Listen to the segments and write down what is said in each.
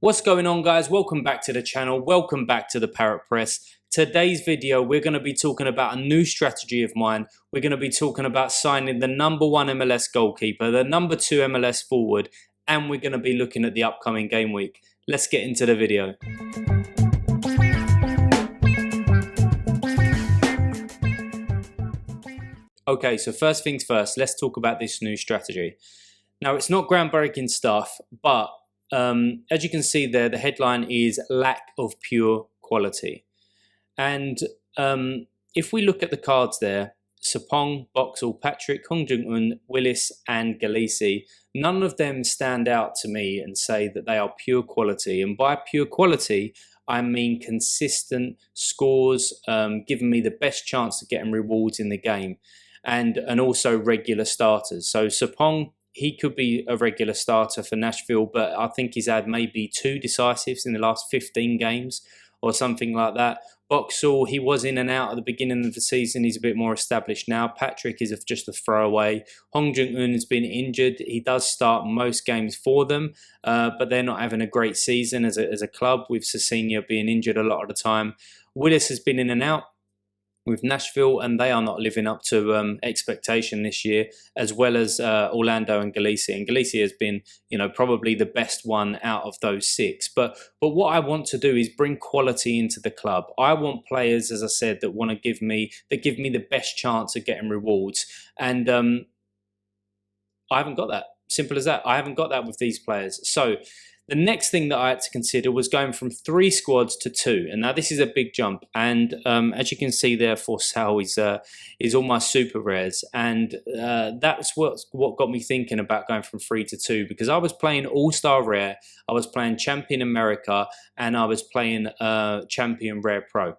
What's going on, guys? Welcome back to the channel. Welcome back to the Parrot Press. Today's video, we're going to be talking about a new strategy of mine. We're going to be talking about signing the #1 MLS goalkeeper, the #2 MLS forward, and we're going to be looking at the upcoming game week. Let's get into the video. Okay, so first things first, let's talk about this new strategy. Now, it's not groundbreaking stuff, but as you can see there, the headline is lack of pure quality. And if we look at the cards there, Sapong, Boxall, Patrick, Hong Jung-un, Willis and Galisi, none of them stand out to me and say that they are pure quality. And by pure quality, I mean consistent scores, giving me the best chance of getting rewards in the game, and also regular starters. So Sapong, he could be a regular starter for Nashville, but I think he's had maybe 2 decisives in the last 15 games or something like that. Boxall, he was in and out at the beginning of the season. He's a bit more established now. Patrick is just a throwaway. Hong Jung-un has been injured. He does start most games for them, but they're not having a great season as a club, with Cecina being injured a lot of the time. Willis has been in and out with Nashville, and they are not living up to expectation this year, as well as Orlando and Galisi. And Galisi has been, probably the best one out of those 6. But what I want to do is bring quality into the club. I want players, as I said, that want to give me the best chance of getting rewards. And I haven't got that. Simple as that. I haven't got that with these players. So the next thing that I had to consider was going from 3 squads to 2. And now this is a big jump. And as you can see there, Forsell is all my super rares. And that's what got me thinking about going from 3 to 2. Because I was playing All-Star Rare, I was playing Champion America, and I was playing Champion Rare Pro.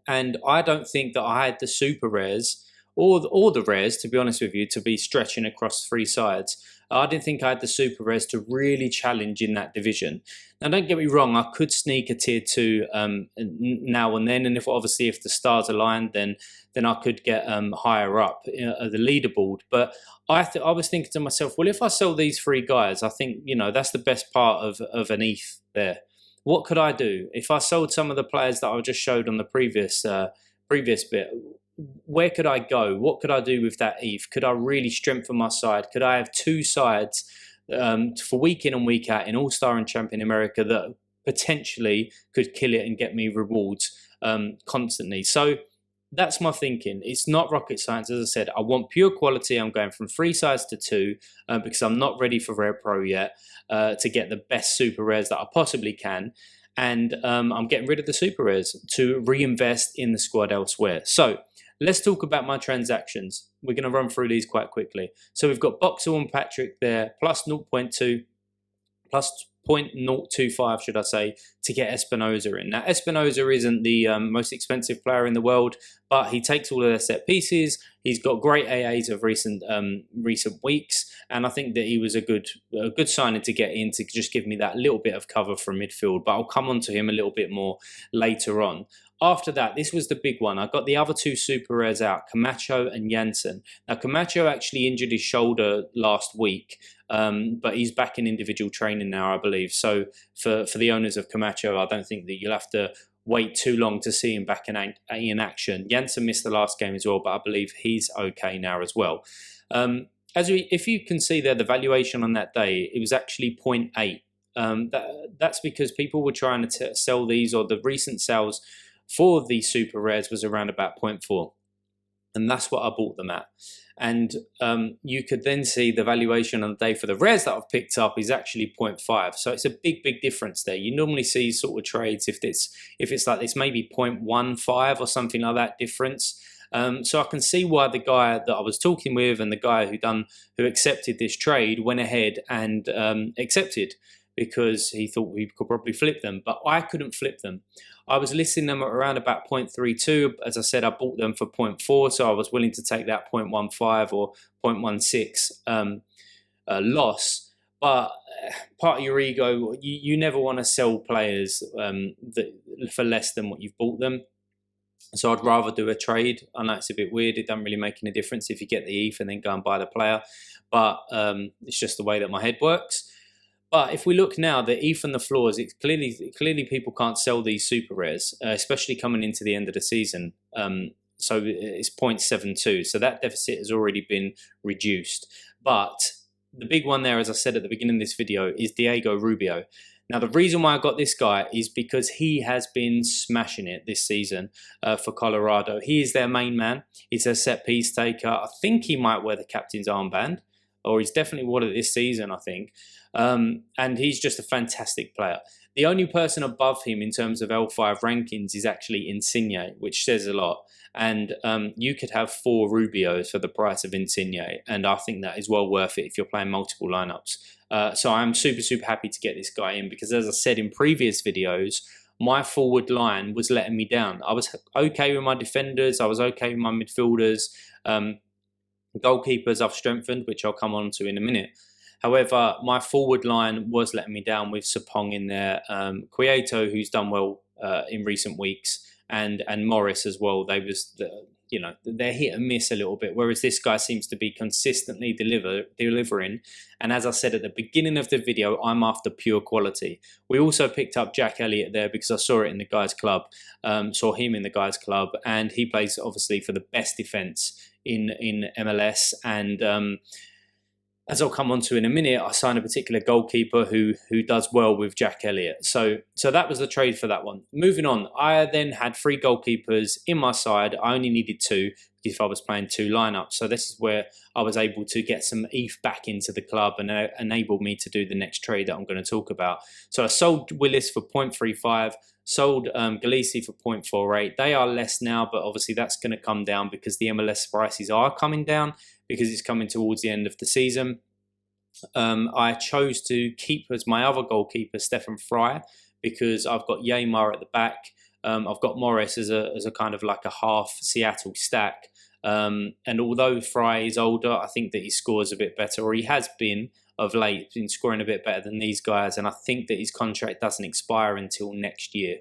And I don't think that I had the super rares or the rares, to be honest with you, to be stretching across 3 sides. I didn't think I had the super rares to really challenge in that division. Now, don't get me wrong, I could sneak a tier 2 now and then, and if the stars aligned, then I could get higher up the leaderboard. But I was thinking to myself, well, if I sell these 3 guys, I think that's the best part of an ETH there. What could I do if I sold some of the players that I just showed on the previous bit? Where could I go? What could I do with that ETH? Could I really strengthen my side? Could I have 2 sides for week in and week out in All-Star and Champion America that potentially could kill it and get me rewards constantly? So that's my thinking. It's not rocket science. As I said, I want pure quality. I'm going from 3 sides to 2 because I'm not ready for Rare Pro yet to get the best super rares that I possibly can. And I'm getting rid of the super rares to reinvest in the squad elsewhere. So let's talk about my transactions. We're going to run through these quite quickly. So we've got Boxall and Patrick there, plus 0.2, plus 0.025, should I say, to get Espinoza in. Now, Espinoza isn't the most expensive player in the world, but he takes all of their set pieces. He's got great AAs of recent weeks, and I think that he was a good signing to get in to just give me that little bit of cover from midfield. But I'll come on to him a little bit more later on. After that, this was the big one. I got the other 2 super rares out, Camacho and Janssen. Now, Camacho actually injured his shoulder last week, but he's back in individual training now, I believe. So for the owners of Camacho, I don't think that you'll have to wait too long to see him back in action. Janssen missed the last game as well, but I believe he's okay now as well. If you can see there, the valuation on that day, it was actually 0.8. That's because people were trying to sell these, or the recent sales for the super rares was around about 0.4, and that's what I bought them at. And you could then see the valuation on the day for the rares that I've picked up is actually 0.5. So it's a big difference there. You normally see sort of trades if it's like this, maybe 0.15 or something like that difference. So I can see why the guy that I was talking with and the guy who accepted this trade went ahead and accepted, because he thought we could probably flip them, but I couldn't flip them. I was listing them at around about 0.32. As I said, I bought them for 0.4, so I was willing to take that 0.15 or 0.16 loss. But part of your ego, you never want to sell players for less than what you've bought them. So I'd rather do a trade. I know it's a bit weird. It doesn't really make any difference if you get the ETH and then go and buy the player. But it's just the way that my head works. But if we look now, the ETH and the floors, it's clearly people can't sell these super rares, especially coming into the end of the season. So it's 0.72, so that deficit has already been reduced. But the big one there, as I said at the beginning of this video, is Diego Rubio. Now, the reason why I got this guy is because he has been smashing it this season for Colorado. He is their main man. He's a set piece taker. I think he might wear the captain's armband, or he's definitely won it this season, I think. And he's just a fantastic player. The only person above him in terms of L5 rankings is actually Insigne, which says a lot. And you could have 4 Rubios for the price of Insigne, and I think that is well worth it if you're playing multiple lineups. So I'm super happy to get this guy in, because as I said in previous videos, my forward line was letting me down. I was okay with my defenders, I was okay with my midfielders. Goalkeepers I've strengthened, which I'll come on to in a minute. However, my forward line was letting me down with Sapong in there, Quieto, who's done well in recent weeks, and Morris as well. They're hit and miss a little bit, whereas this guy seems to be consistently delivering. And as I said at the beginning of the video, I'm after pure quality. We also picked up Jack Elliott there because I saw it in the guys club, saw him in the guys club, and he plays obviously for the best defense in MLS. And as I'll come on to in a minute, I signed a particular goalkeeper who does well with Jack Elliott. So that was the trade for that one. Moving on, I then had 3 goalkeepers in my side. I only needed 2 if I was playing 2 lineups. So this is where I was able to get some ETH back into the club and enabled me to do the next trade that I'm going to talk about. So I sold Willis for 0.35, sold Galisi for 0.48. They are less now, but obviously that's going to come down because the MLS prices are coming down, because it's coming towards the end of the season. I chose to keep as my other goalkeeper Stefan Fry, because I've got Yeimar at the back. I've got Morris as a kind of like a half Seattle stack. And although Fry is older, I think that he scores a bit better, or he has been of late, been scoring a bit better than these guys. And I think that his contract doesn't expire until next year.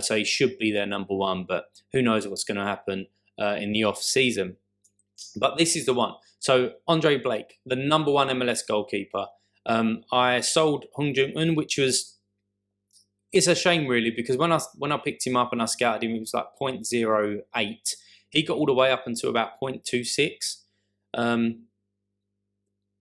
So he should be their number 1, but who knows what's going to happen in the off season. But this is the one. So Andre Blake, the number 1 MLS goalkeeper. I sold Hung Jung-un, which was, it's a shame really, because when I picked him up and I scouted him, it was like 0.08. He got all the way up until about 0.26.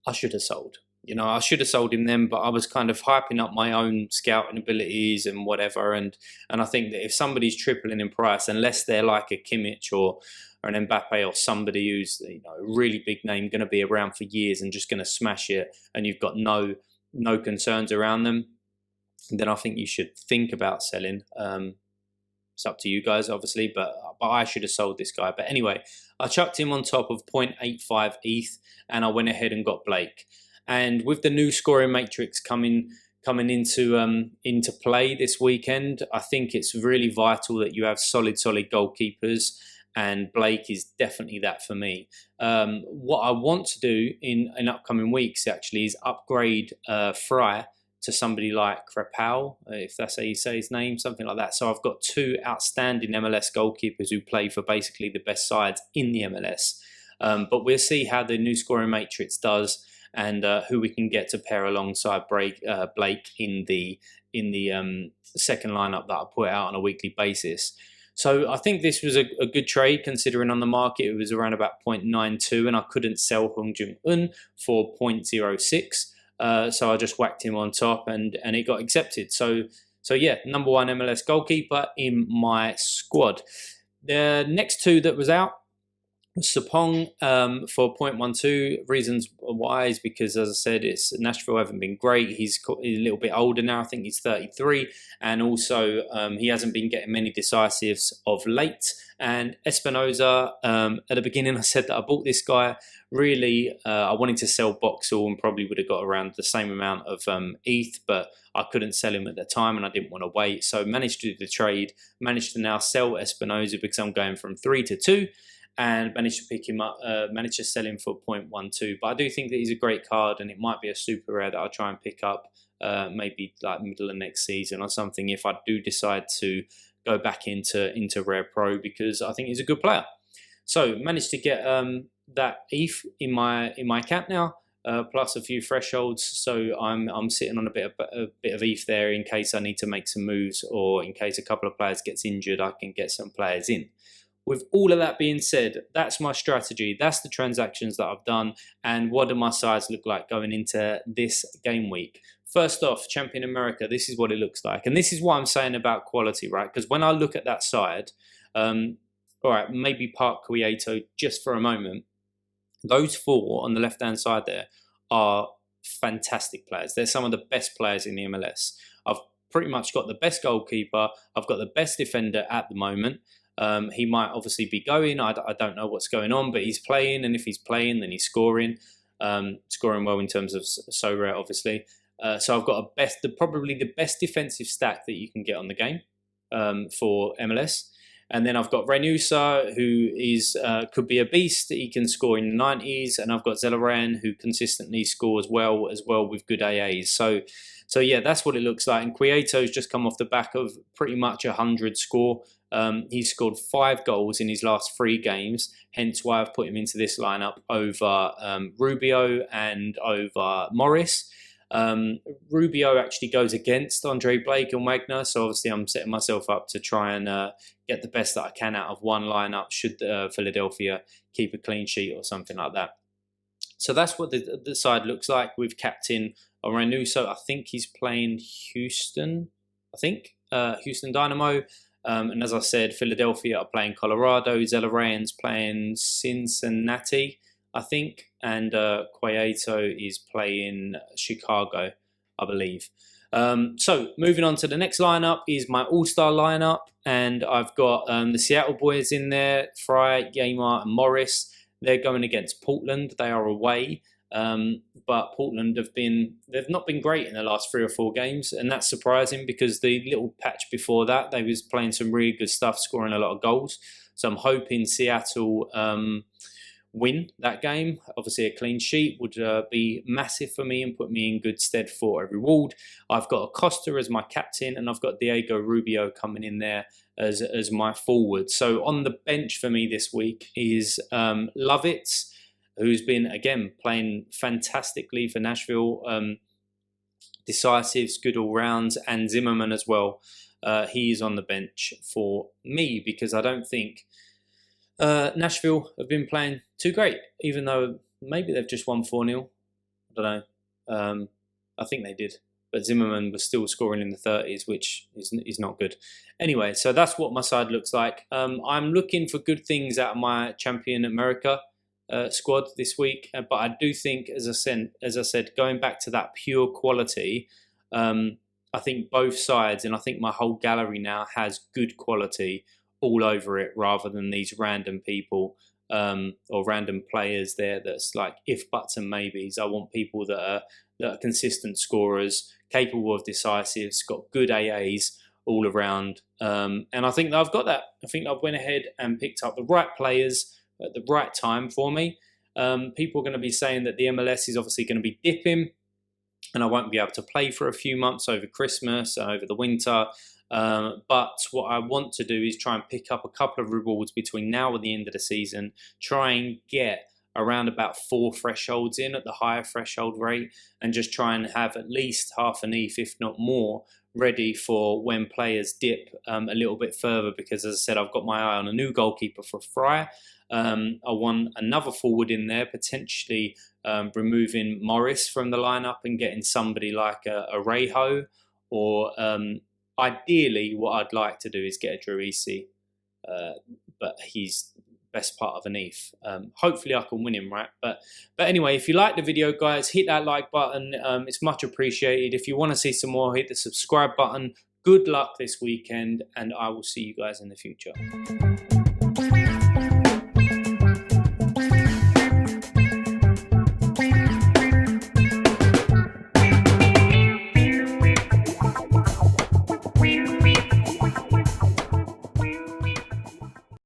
I should have sold. I should have sold him then, but I was kind of hyping up my own scouting abilities and whatever. And I think that if somebody's tripling in price, unless they're like a Kimmich or an Mbappe or somebody who's a really big name, going to be around for years and just going to smash it, and you've got no concerns around them, then I think you should think about selling. It's up to you guys, obviously, but I should have sold this guy. But anyway, I chucked him on top of 0.85 ETH, and I went ahead and got Blake. And with the new scoring matrix coming into play this weekend, I think it's really vital that you have solid goalkeepers, and Blake is definitely that for me. What I want to do in upcoming weeks actually is upgrade Fry to somebody like Krepau, if that's how you say his name, something like that. So I've got 2 outstanding MLS goalkeepers who play for basically the best sides in the MLS. But we'll see how the new scoring matrix does, and who we can get to pair alongside Blake in the second lineup that I put out on a weekly basis. So I think this was a good trade, considering on the market it was around about 0.92, and I couldn't sell Hung Jung-un for 0.06. So I just whacked him on top, and it got accepted. So yeah, number 1 MLS goalkeeper in my squad. The next 2 that was out, Sapong for 0.12. Reasons why is because, as I said, Nashville haven't been great. He's a little bit older now. I think he's 33, and also he hasn't been getting many decisives of late. And Espinoza, at the beginning I said that I bought this guy. Really, I wanted to sell Boxall and probably would have got around the same amount of ETH, but I couldn't sell him at the time and I didn't want to wait. So managed to do the trade, managed to now sell Espinoza because I'm going from 3 to 2. And managed to pick him up, managed to sell him for 0.12. But I do think that he's a great card, and it might be a super rare that I'll try and pick up maybe like middle of next season or something, if I do decide to go back into Rare Pro, because I think he's a good player. So managed to get that ETH in my account now. plus a few thresholds. So I'm sitting on a bit of ETH there in case I need to make some moves, or in case a couple of players gets injured, I can get some players in. With all of that being said, that's my strategy. That's the transactions that I've done, and what do my sides look like going into this game week. First off, Champion America, this is what it looks like. And this is what I'm saying about quality, right? Because when I look at that side, all right, maybe park Quieto just for a moment. Those four on the left-hand side there are fantastic players. They're some of the best players in the MLS. I've pretty much got the best goalkeeper. I've got the best defender at the moment. He might obviously be going. I don't know what's going on, but he's playing, and if he's playing, then he's scoring. Scoring well in terms of Sorare, obviously. So I've got probably the best defensive stack that you can get on the game for MLS. And then I've got Reynusa, who is could be a beast. He can score in the 90s, and I've got Zelarayan, who consistently scores well as well with good AAs. So yeah, that's what it looks like. And Quieto's just come off the back of pretty much 100 score. He's scored 5 goals in his last 3 games, hence why I've put him into this lineup over Rubio and over Morris. Rubio actually goes against Andre Blake and Wagner, so obviously I'm setting myself up to try and get the best that I can out of one lineup should Philadelphia keep a clean sheet or something like that. So that's what the side looks like with captain Reynusa. I think he's playing Houston, Houston Dynamo. And as I said, Philadelphia are playing Colorado. Zelarayan's playing Cincinnati, I think, and Quieto is playing Chicago, I believe. So moving on to the next lineup is my all-star lineup, and I've got the Seattle boys in there, Fry, Yeimar, and Morris. They're going against Portland. They are away, but Portland they've not been great in the last 3 or 4 games, and that's surprising because the little patch before that, they was playing some really good stuff, scoring a lot of goals. So I'm hoping Seattle win that game. Obviously a clean sheet would be massive for me and put me in good stead for a reward. I've got Acosta as my captain, and I've got Diego Rubio coming in there as my forward. So on the bench for me this week is Lovitz, who's been again playing fantastically for Nashville, decisives, good all rounds, and Zimmerman as well. He's on the bench for me because I don't think Nashville have been playing too great, even though maybe they've just won 4-0. I don't know. I think they did. But Zimmerman was still scoring in the 30s, which is not good. Anyway, so that's what my side looks like. I'm looking for good things out of my Champion America squad this week. But I do think, as I said, going back to that pure quality, I think both sides, and I think my whole gallery now has good quality all over it, rather than these random people or random players there that's like if, buts and maybes. I want people that are consistent scorers, capable of decisives, got good AAs all around, and I think that I've got that. I think I've went ahead and picked up the right players at the right time for me. People are going to be saying that the MLS is obviously going to be dipping, and I won't be able to play for a few months over Christmas, over the winter. But what I want to do is try and pick up a couple of rewards between now and the end of the season, try and get around about 4 thresholds in at the higher threshold rate, and just try and have at least half an ETH, if not more, ready for when players dip a little bit further, because as I said, I've got my eye on a new goalkeeper for Fry. I want another forward in there, potentially removing Morris from the lineup and getting somebody like a Rejo, or ideally what I'd like to do is get a Druisi, but he's best part of an ETH. Hopefully I can win him, right? But anyway, if you like the video, guys, hit that like button. It's much appreciated. If you want to see some more, hit the subscribe button. Good luck this weekend, and I will see you guys in the future.